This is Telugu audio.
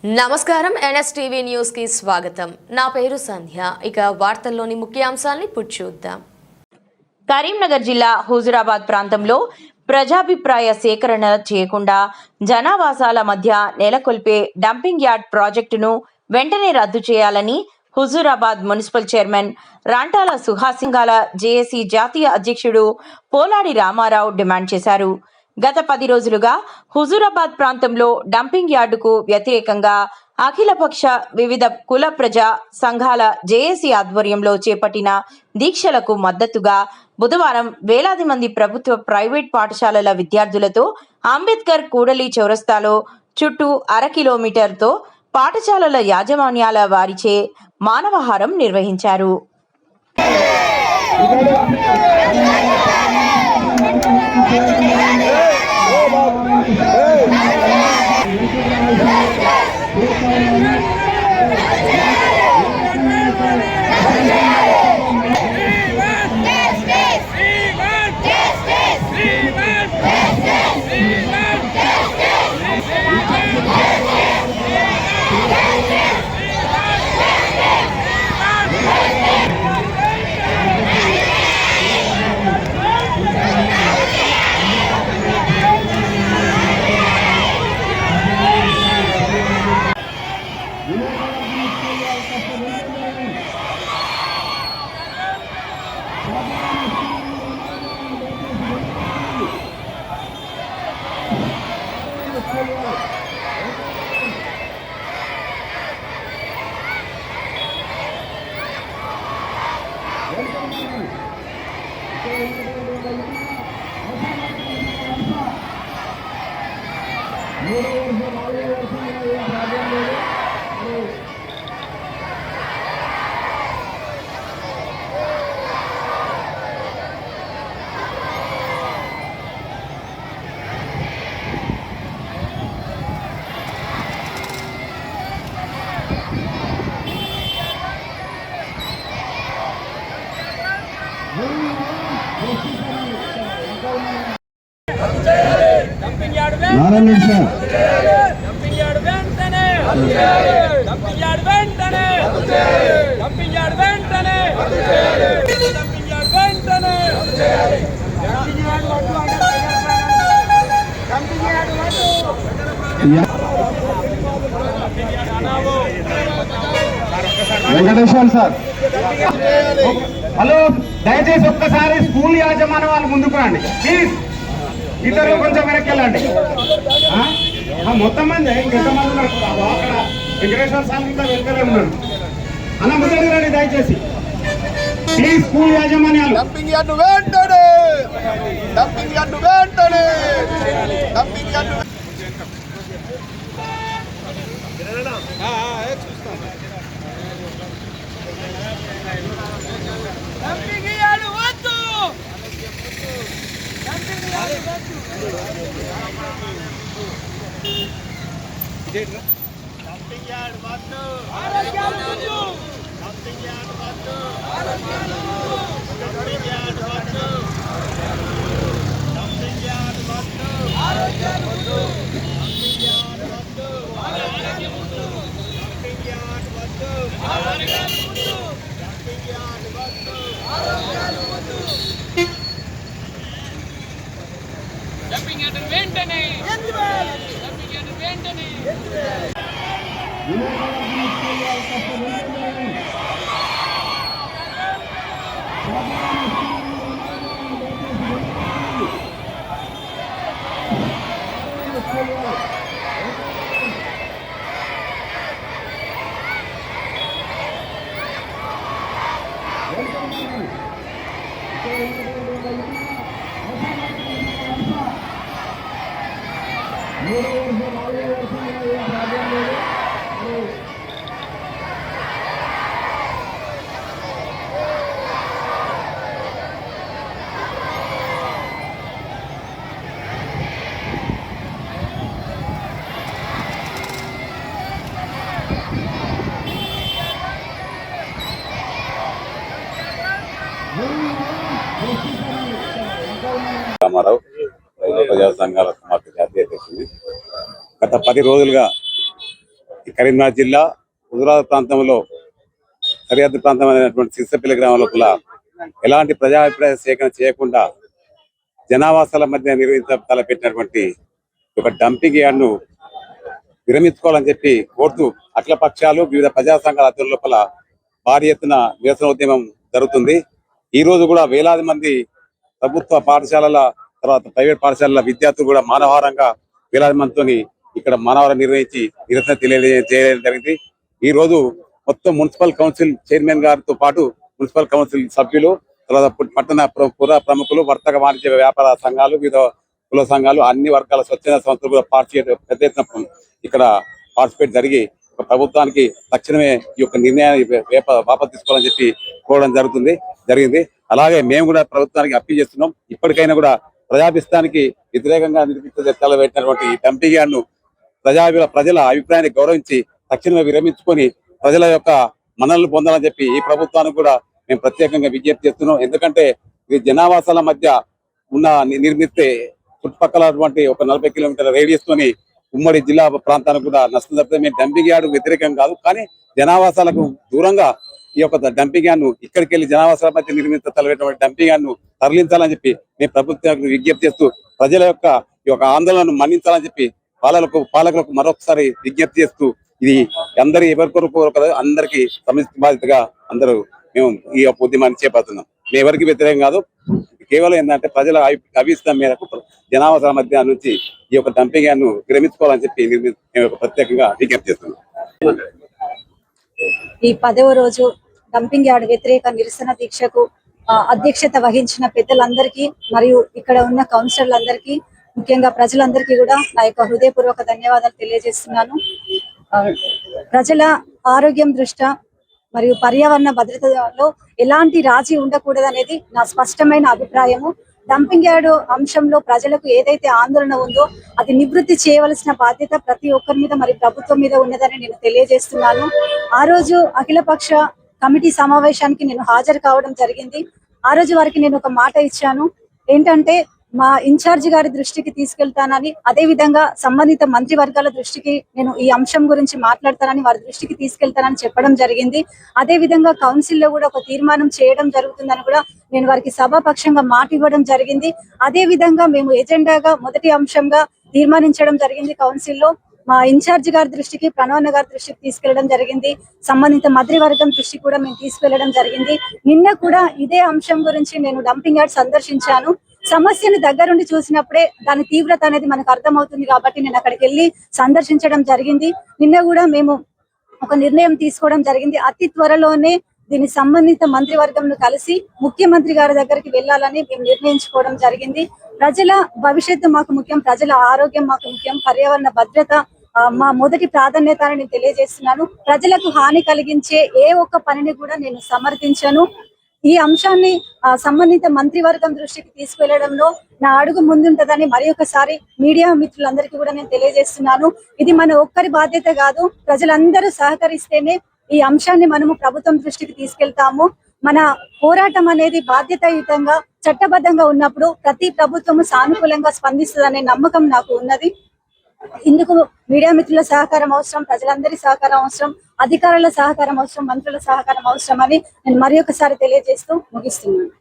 నమస్కారం ఎన్ఎస్టీవీ న్యూస్ కి స్వాగతం. నా పేరు సంధ్య. ఇక వార్తల్లోని ముఖ్యాంశాలను ఇప్పుడు చూద్దాం. కరీంనగర్ జిల్లా హుజురాబాద్ ప్రాంతంలో ప్రజాభిప్రాయ సేకరణ చేయకుండా జనావాసాల మధ్య నెలకొల్పే డంపింగ్ యార్డ్ ప్రాజెక్టును వెంటనే రద్దు చేయాలని హుజురాబాద్ మున్సిపల్ చైర్మన్ రాంటాల సుహాసింగాల జేఏసీ జాతీయ అధ్యక్షుడు పోలాడి రామారావు డిమాండ్ చేశారు. గత 10 రోజులుగా హుజురాబాద్ ప్రాంతంలో డంపింగ్ యార్డుకు వ్యతిరేకంగా అఖిలపక్ష వివిధ కుల ప్రజా సంఘాల జేఏసీ ఆధ్వర్యంలో చేపట్టిన దీక్షలకు మద్దతుగా బుధవారం వేలాది మంది ప్రభుత్వ ప్రైవేట్ పాఠశాలల విద్యార్థులతో అంబేద్కర్ కూడలి చౌరస్తాలో చుట్టూ 1/2 కిలోమీటర్తో పాఠశాలల యాజమాన్యాల వారిచే మానవహారం నిర్వహించారు. వెంకటేశ్వర్ సార్, హలో, దయచేసి ఒక్కసారి స్కూల్ యాజమాన్యం వాళ్ళు ముందుకు రండి ప్లీజ్. ఇతరులు కొంచెం వెనక్కి వెళ్ళండి. మొత్తం మంది ఇంకెంతమంది ఉన్నారు అక్కడ? వెంకటేశ్వర సార్ ఇంకా వెనకలే ఉన్నారు. అలా ముందరికి రండి దయచేసి ప్లీజ్. స్కూల్ యాజమాన్యాలు డంపింగ్ యార్డు వెంటనే, డంపింగ్ యార్డు వెంటనే, డంపింగ్ యార్డు రామారావు రైతు ప్రజా సంఘాల సమాఖ్య జాతీయ అధ్యక్షుడిని. గత 10 రోజులుగా కరీంనగర్ జిల్లా హుజురాబాద్ ప్రాంతంలో సరిహద్దు ప్రాంతమైనటువంటి సిరిసపల్లి గ్రామం లోపల ఎలాంటి ప్రజాభిప్రాయ సేకరణ చేయకుండా జనావాసాల మధ్య తలపెట్టినటువంటి ఒక డంపింగ్ యార్డ్ను విరమించుకోవాలని చెప్పి కోరుతూ అఖిల పక్షాలు వివిధ ప్రజా సంఘాల ఆధ్వర్యం లోపల భారీ ఎత్తున నిరసన ఉద్యమం జరుగుతుంది. ఈ రోజు కూడా వేలాది మంది ప్రభుత్వ పాఠశాలల తర్వాత ప్రైవేట్ పాఠశాలల విద్యార్థులు కూడా మానవహారంగా వేలాది మందితో ఇక్కడ మానవహారం నిర్వహించి నిరసన తెలియజేయడం జరిగింది. ఈ రోజు మొత్తం మున్సిపల్ కౌన్సిల్ చైర్మన్ గారితో పాటు మున్సిపల్ కౌన్సిల్ సభ్యులు, తర్వాత పట్టణ పుర ప్రముఖులు, వర్తక వాణిజ్య వ్యాపార సంఘాలు, వివిధ కుల సంఘాలు, అన్ని వర్గాల స్వచ్ఛంద సంస్థలు కూడా పెద్ద ఎత్తున ఇక్కడ పార్టిసిపేట్ జరిగి ప్రభుత్వానికి తక్షణమే ఈ యొక్క నిర్ణయాన్ని వాపసు తీసుకోవాలని చెప్పి కోరడం జరిగింది. అలాగే మేము కూడా ప్రభుత్వానికి అప్పీల్ చేస్తున్నాం. ఇప్పటికైనా కూడా ప్రజాభిష్టానికి వ్యతిరేకంగా పెట్టినటువంటి ఈ డంపింగ్ యార్డ్ను ప్రజల అభిప్రాయాన్ని గౌరవించి తక్షణమే విరమించుకొని ప్రజల యొక్క మన్ననలు పొందాలని చెప్పి ఈ ప్రభుత్వానికి కూడా మేము ప్రత్యేకంగా విజ్ఞప్తి చేస్తున్నాం. ఎందుకంటే ఇది జనావాసాల మధ్య నిర్మిస్తే చుట్టుపక్కల ఒక 40 కిలోమీటర్ల రేడియస్ తోని ఉమ్మడి జిల్లా ప్రాంతానికి కూడా నష్టం తప్పితే మేము డంపింగ్ యార్డ్ వ్యతిరేకం కాదు, కానీ జనావాసాలకు దూరంగా ఈ యొక్క డంపింగ్ యార్డ్ను ఇక్కడికి వెళ్ళి జనావాసాల మధ్య తలపెట్టినటువంటి డంపింగ్ యార్డ్ను తరలించాలని చెప్పి మేము ప్రభుత్వానికి విజ్ఞప్తి చేస్తూ ప్రజల యొక్క ఈ యొక్క ఆందోళనను మన్నించాలని చెప్పి పాలకులకు మరొకసారి విజ్ఞప్తి చేస్తూ ఇది ఎవరి కొరకు అందరికీ సమిష్టి బాధ్యతగా అందరూ మేము ఈ యొక్క ఉద్యమాన్ని చేపడుతున్నాం. మేము ఎవరికి వ్యతిరేకం కాదు, కేవలం ఏంటంటే ప్రజల అభిష్టం మేరకు జనావాసాల మధ్య నుంచి ఈ యొక్క డంపింగ్ యార్డ్ను విరమించుకోవాలని చెప్పి మేము ప్రత్యేకంగా విజ్ఞప్తి చేస్తున్నాం. ఈ 10వ రోజు డంపింగ్ యార్డ్ వ్యతిరేక నిరసన దీక్షకు అధ్యక్షత వహించిన పెద్దలందరికీ మరియు ఇక్కడ ఉన్న కౌన్సిలర్లందరికీ, ముఖ్యంగా ప్రజలందరికీ కూడా నా యొక్క హృదయపూర్వక ధన్యవాదాలు తెలియజేస్తున్నాను. ప్రజల ఆరోగ్యం దృష్ట్యా మరియు పర్యావరణ భద్రతలో ఎలాంటి రాజీ ఉండకూడదు అనేది నా స్పష్టమైన అభిప్రాయము. డంపింగ్ యార్డ్ అంశంలో ప్రజలకు ఏదైతే ఆందోళన ఉందో అది నివృత్తి చేయవలసిన బాధ్యత ప్రతి ఒక్కరి మీద మరి ప్రభుత్వం మీద ఉన్నదని నేను తెలియజేస్తున్నాను. ఆ రోజు అఖిలపక్ష కమిటీ సమావేశానికి నేను హాజరు కావడం జరిగింది. ఆ రోజు వారికి నేను ఒక మాట ఇచ్చాను, ఏంటంటే మా ఇన్ఛార్జి గారి దృష్టికి తీసుకెళ్తానని, అదే విధంగా సంబంధిత మంత్రివర్గాల దృష్టికి నేను ఈ అంశం గురించి మాట్లాడతానని వారి దృష్టికి తీసుకెళ్తానని చెప్పడం జరిగింది. అదే విధంగా కౌన్సిల్లో కూడా ఒక తీర్మానం చేయడం జరుగుతుందని కూడా నేను వారికి సభాపక్షంగా మాట ఇవ్వడం జరిగింది. అదే విధంగా మేము ఎజెండాగా మొదటి అంశంగా తీర్మానించడం జరిగింది. కౌన్సిల్లో మా ఇన్ఛార్జి గారి దృష్టికి, ప్రణవన్న గారి దృష్టికి తీసుకెళ్లడం జరిగింది. సంబంధిత మంత్రివర్గం దృష్టికి కూడా మేము తీసుకెళ్లడం జరిగింది. నిన్న కూడా ఇదే అంశం గురించి నేను డంపింగ్ యార్డ్ సందర్శించాను. సమస్యను దగ్గరుండి చూసినప్పుడే దాని తీవ్రత అనేది మనకు అర్థమవుతుంది కాబట్టి నేను అక్కడికి వెళ్ళి సందర్శించడం జరిగింది. నిన్న కూడా మేము ఒక నిర్ణయం తీసుకోవడం జరిగింది. అతి త్వరలోనే దీని సంబంధిత మంత్రివర్గంను కలిసి ముఖ్యమంత్రి గారి దగ్గరికి వెళ్ళాలని మేము నిర్ణయించుకోవడం జరిగింది. ప్రజల భవిష్యత్తు మాకు ముఖ్యం, ప్రజల ఆరోగ్యం మాకు ముఖ్యం, పర్యావరణ భద్రత మా మొదటి ప్రాధాన్యత అని నేను తెలియజేస్తున్నాను. ప్రజలకు హాని కలిగించే ఏ ఒక్క పనిని కూడా నేను సమర్థించను. ఈ అంశాన్ని సంబంధిత మంత్రివర్గం దృష్టికి తీసుకెళ్లడంలో నా అడుగు ముందుంటదని మరి ఒకసారి మీడియా మిత్రులందరికీ కూడా నేను తెలియజేస్తున్నాను. ఇది మన ఒక్కరి బాధ్యత కాదు, ప్రజలందరూ సహకరిస్తేనే ఈ అంశాన్ని మనము ప్రభుత్వం దృష్టికి తీసుకెళ్తాము. మన పోరాటం అనేది బాధ్యతాయుతంగా చట్టబద్ధంగా ఉన్నప్పుడు ప్రతి ప్రభుత్వము సానుకూలంగా స్పందిస్తుందనే నమ్మకం నాకు ఉన్నది. ఇందుకు మీడియా మిత్రుల సహకారం అవసరం, ప్రజలందరి సహకారం అవసరం, అధికారుల సహకారం అవసరం, మంత్రుల సహకారం అవసరం అని నేను మరి ఒకసారి తెలియజేస్తూ ముగిస్తున్నాను.